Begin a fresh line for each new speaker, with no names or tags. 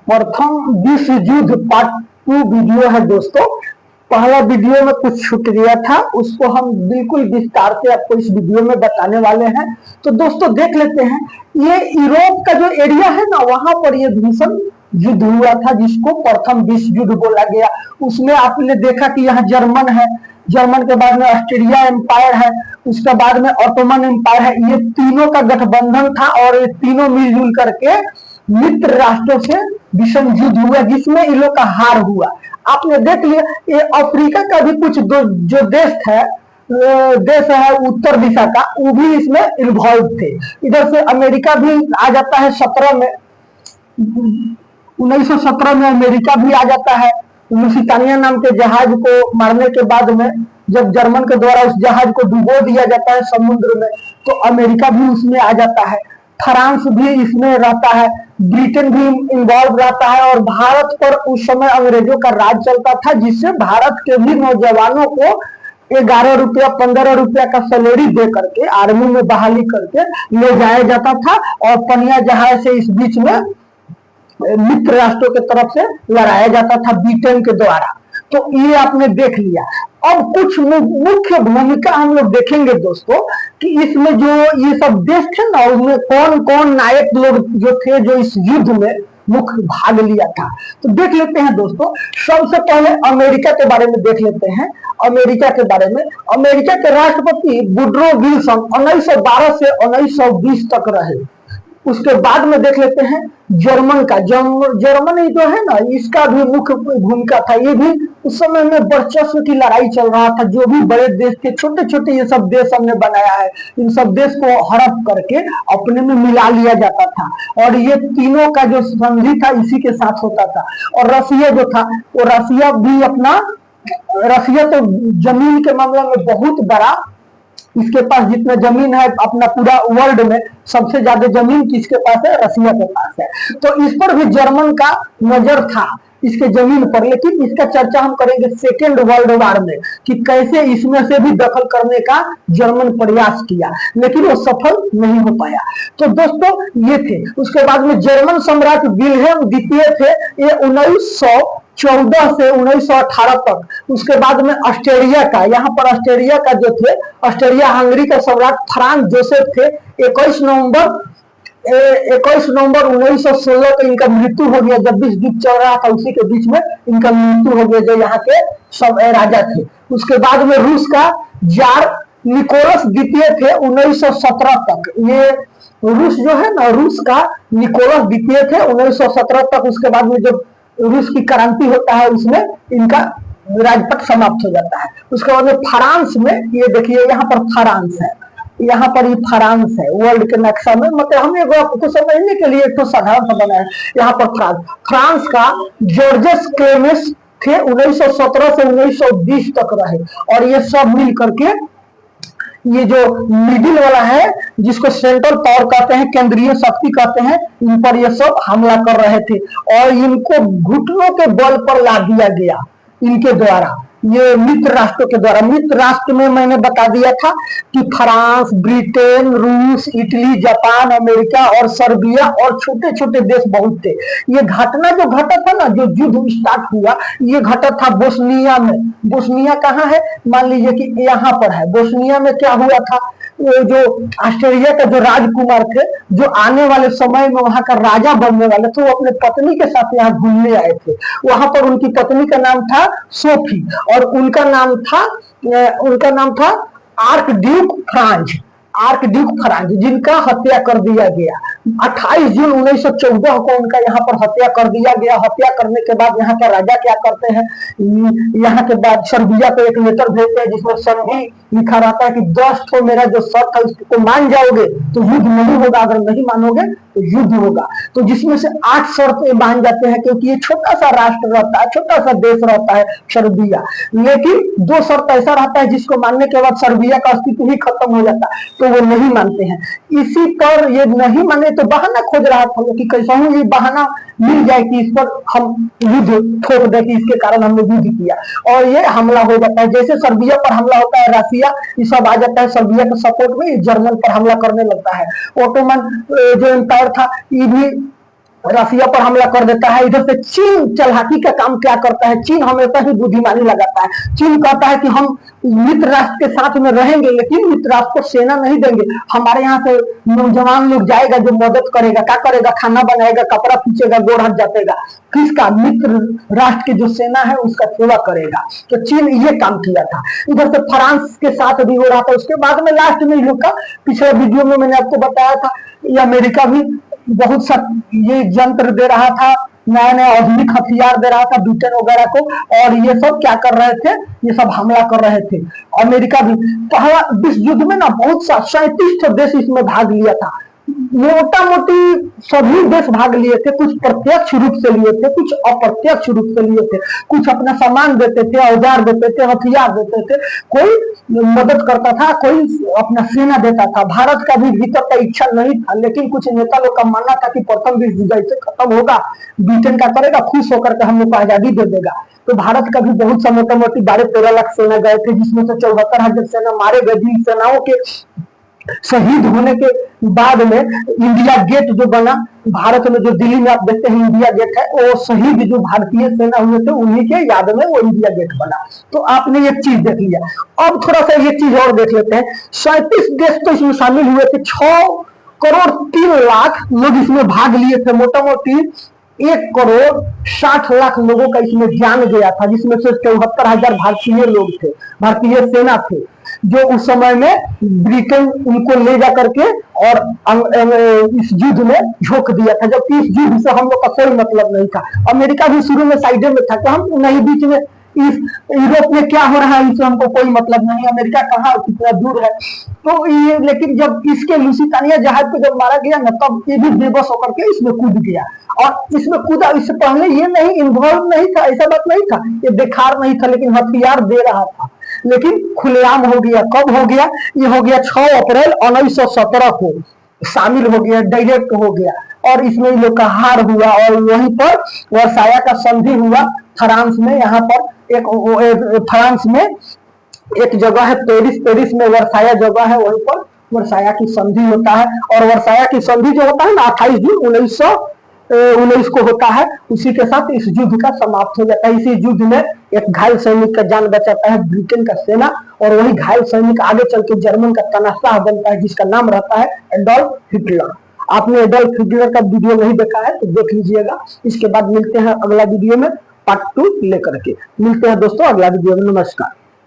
प्रथम विश्व युद्ध पार्ट 2 वीडियो है दोस्तों। पहला वीडियो में कुछ छूट गया था, उसको हम बिल्कुल विस्तार से आपको इस वीडियो में बताने वाले हैं। तो दोस्तों देख लेते हैं, ये यूरोप का जो एरिया है ना, वहां पर ये भीषण युद्ध हुआ था जिसको प्रथम विश्व युद्ध बोला गया। उसमें आपने देखा कि यहाँ जर्मन है, जर्मन के बाद में ऑस्ट्रेलिया एम्पायर है, उसके बाद में ऑटोमन एम्पायर है। ये तीनों का गठबंधन था और ये तीनों मिलजुल करके मित्र राष्ट्रों से भीषण युद्ध हुआ जिसमें इन लोग का हार हुआ। आपने देख लिया, ये अफ्रीका का भी कुछ जो देश है उत्तर दिशा का, वो भी इसमें इन्वॉल्व थे। इधर से अमेरिका भी आ जाता है 1917 में अमेरिका भी आ जाता है। लुसितानिया नाम के जहाज को मारने के बाद में जब जर्मन के द्वारा उस जहाज को डुबो दिया जाता है समुद्र में, तो अमेरिका भी उसमें आ जाता है, फ्रांस भी इसमें रहता है, ब्रिटेन भी इन्वॉल्व रहता है। और भारत पर उस समय अंग्रेजों का राज चलता था, जिससे भारत के भी नौजवानों को 11 रुपया 15 रुपया का सैलरी दे करके आर्मी में बहाली करके ले जाया जाता था और पनिया जहाज से इस बीच में मित्र राष्ट्रों की तरफ से लड़ाया जाता था ब्रिटेन के द्वारा। तो ये आपने देख लिया। अब कुछ मुख्य भूमिका हम लोग देखेंगे दोस्तों कि इसमें जो ये सब देश थे ना, उसमें कौन कौन नायक लोग जो थे जो इस युद्ध में मुख्य भाग लिया था। तो देख लेते हैं दोस्तों, सबसे पहले अमेरिका के बारे में देख लेते हैं। अमेरिका के बारे में, अमेरिका के राष्ट्रपति वुडरो विल्सन 1912 से 1920 तक रहे। उसके बाद में देख लेते हैं जर्मन का। जर्मनी जो है ना, इसका भी मुख्य भूमिका था। ये भी उस समय में वर्चस्व की लड़ाई चल रहा था। जो भी बड़े देश थे, छोटे छोटे ये सब देश हमने बनाया है, इन सब देश को हड़प करके अपने में मिला लिया जाता था। और ये तीनों का जो संधि था इसी के साथ होता था। और रसिया जो था, वो रसिया भी अपना, रसिया तो जमीन के मामले में बहुत बड़ा, इसके पास जितना जमीन है अपना पूरा वर्ल्ड में सबसे ज्यादा जमीन किसके पास है? रसिया के पास है। तो इस पर भी जर्मन का नजर था इसके जमीन पर। लेकिन इसका चर्चा हम करेंगे सेकेंड वर्ल्ड वॉर में कि कैसे इसमें से भी दखल करने का जर्मन प्रयास किया, लेकिन वो सफल नहीं हो पाया। तो दोस्तों ये थे। उसके बाद में जर्मन सम्राट विल्हेम द्वितीय थे, ये 1914 से 1918 तक। उसके बाद में ऑस्ट्रेलिया का, यहाँ पर ऑस्ट्रेलिया का जो थे, ऑस्ट्रेलिया हंगरी का सम्राट फ्रांस जोसेफ थे। 21 नवंबर 1916 को इनका मृत्यु हो गया। जब विश्व युद्ध चल रहा था उसी के बीच में इनका मृत्यु हो गया, जो यहाँ के सब राजा थे। उसके बाद में रूस का जार निकोलस द्वितीय थे 1917 तक। ये रूस जो है ना, रूस का निकोलस द्वितीय थे 1917 तक। उसके बाद में जब रूस की क्रांति होता है उसमें इनका राजपट समाप्त हो जाता है। उसके बाद में फ्रांस में, ये देखिए यहाँ पर फ्रांस है, यहाँ पर ये फ्रांस है वर्ल्ड के नक्शा में। मतलब हम एक आपको समझने के लिए एक तो साधारण सा बनाया है। यहाँ पर फ्रांस का जॉर्जेस क्लेमेंस थे, 1917 से 1920 तक रहे। और ये सब मिल करके ये जो मिडिल वाला है, जिसको सेंट्रल पावर कहते हैं, केंद्रीय शक्ति कहते हैं, इन पर ये सब हमला कर रहे थे और इनको घुटनों के बल पर ला दिया गया इनके द्वारा, ये मित्र राष्ट्रों के द्वारा। मित्र राष्ट्र में मैंने बता दिया था कि फ्रांस, ब्रिटेन, रूस, इटली, जापान, अमेरिका और सर्बिया और छोटे छोटे देश बहुत थे। ये घटना जो घटा था ना, जो युद्ध स्टार्ट हुआ, ये घटा था बोस्निया में। बोस्निया कहाँ है? मान लीजिए कि यहाँ पर है। बोस्निया में क्या हुआ था, जो ऑस्ट्रेलिया का जो राजकुमार थे, जो आने वाले समय में वहां का राजा बनने वाले थे, वो अपने पत्नी के साथ यहाँ घूमने आए थे। वहां पर उनकी पत्नी का नाम था सोफी और उनका नाम था आर्क ड्यूक फ्रांज, जिनका हत्या कर दिया गया। 28 जून 1914 को उनका यहाँ पर हत्या कर दिया गया। हत्या करने के बाद यहाँ का राजा क्या करते हैं, यहाँ के बाद सर्बिया को एक लेटर भेजते हैं जिसमें संधि लिखा रहता है कि 10 तो मेरा जो शर्त है उसको मान जाओगे तो युद्ध नहीं होगा, अगर नहीं मानोगे तो युद्ध होगा। तो जिसमें से 8 शर्तें मान जाते हैं, क्योंकि ये छोटा सा राष्ट्र रहता है, छोटा सा देश रहता है सर्बिया। लेकिन 2 शर्त ऐसा रहता है जिसको मानने के बाद सर्बिया का अस्तित्व ही खत्म हो जाता है, तो वो नहीं मानते हैं। इसी पर ये नहीं माने तो बहाना खोज रहा था कि कैसा हूं ये बहाना मिल जाए कि इस पर हम युद्ध ठोक दे कि इसके कारण हमने युद्ध किया, और ये हमला हो जाता है। जैसे सर्बिया पर हमला होता है, रसिया ये सब आ जाता है सर्बिया के सपोर्ट में, जर्मन पर हमला करने लगता है। ओटोमन जो एम्पायर था ये भी रसिया पर हमला कर देता है। इधर से चीन चालाकी का काम क्या करता है, चीन हमेशा ही बुद्धिमानी लगाता है। चीन कहता है कि हम मित्र राष्ट्र के साथ में रहेंगे, लेकिन मित्र राष्ट्र को सेना नहीं देंगे। हमारे यहाँ से नौजवान लोग जाएगा जो मदद करेगा, क्या करेगा, खाना बनाएगा, कपड़ा खींचेगा, गोड़ हाथ जातेगा, किसका, मित्र राष्ट्र की जो सेना है उसका सेवा करेगा। तो चीन ये काम किया था। इधर से फ्रांस के साथ भी हो रहा था। उसके बाद में लास्ट में लोग का, पिछले वीडियो में मैंने आपको बताया था, ये अमेरिका भी बहुत सा ये यंत्र दे रहा था, नया नया आधुनिक हथियार दे रहा था ब्रिटेन वगैरह को, और ये सब क्या कर रहे थे, ये सब हमला कर रहे थे। अमेरिका भी पहला विश्व युद्ध में ना बहुत सा 37 देश इसमें भाग लिया था। मोटा मोटी सभी देश भाग लिए थे, कुछ प्रत्यक्ष रूप से लिए थे, कुछ अप्रत्यक्ष रूप से लिए थे। कुछ अपना सामान देते थे, औजार देते थे, हथियार देते थे, कोई मदद करता था, कोई अपना सेना देता था। भारत का भी भीतर का इच्छा नहीं था, लेकिन कुछ नेता लोग का मानना था कि प्रथम विश्व युद्ध ऐसे खत्म होगा, ब्रिटेन का करेगा, खुश होकर के हम लोग को आजादी दे देगा। तो भारत का भी बहुत सा मोटा मोटी 12-13 लाख सेना गए थे, जिसमें से 74,000 सेना मारे गए। जिन सेनाओं के शहीद होने के बाद में इंडिया गेट जो बना भारत में, जो दिल्ली में आप देखते हैं इंडिया गेट है, वो शहीद जो भारतीय सेना हुए थे उन्हीं के याद में वो इंडिया गेट बना। तो आपने एक चीज देख लिया। अब थोड़ा सा ये चीज और देख लेते हैं। 37 देश तो इसमें शामिल हुए थे, 6 करोड़ 3 लाख लोग इसमें भाग लिए थे। मोटा मोटी 1 करोड़ 60 लाख लोगों का इसमें जान गया था, जिसमें से 74,000 भारतीय लोग थे, भारतीय सेना थे, जो उस समय में ब्रिटेन उनको ले जा करके और इस युद्ध में झोंक दिया था। जबकि इस युद्ध से हम लोग का कोई मतलब नहीं था। अमेरिका भी शुरू में साइड में था कि हम नहीं, बीच में इस यूरोप में क्या हो रहा है इससे हमको कोई मतलब नहीं, अमेरिका कहाँ कितना दूर है। तो ये, लेकिन जब इसके लुसितानिया जहाज को जब मारा गया ना, तब ये भी बेबस होकर के इसमें कूद गया। और इसमें कूदा, इससे पहले ये नहीं इन्वॉल्व नहीं था, ऐसा बात नहीं था, ये बेकार नहीं था, लेकिन हथियार दे रहा था। लेकिन खुलेआम हो गया। कब हो गया? ये हो गया 6 अप्रैल 1917 को शामिल हो गया, डायरेक्ट हो गया, और इसमें लोग का हार हुआ। और वहीं पर वर्साया का संधि हुआ फ्रांस में। यहाँ पर एक फ्रांस में एक जगह है पेरिस, पेरिस में वर्साया जगह है, वहीं पर वर्साया की संधि होता है। और वर्साया की संधि जो होता है ना 28 जून 1919 को होता है। उसी के साथ इस युद्ध का समाप्त हो जाता है। इसी युद्ध में एक घायल सैनिक का जान बचाता है ब्रिटेन का सेना, और वही घायल सैनिक आगे चल के जर्मन का तानाशाह बनता है, जिसका नाम रहता है एडोल्फ हिटलर। आपने एडोल्फ हिटलर का वीडियो नहीं देखा है तो देख लीजिएगा। इसके बाद मिलते हैं अगला वीडियो में, पार्ट 2 लेकर के मिलते हैं दोस्तों अगला वीडियो में। नमस्कार।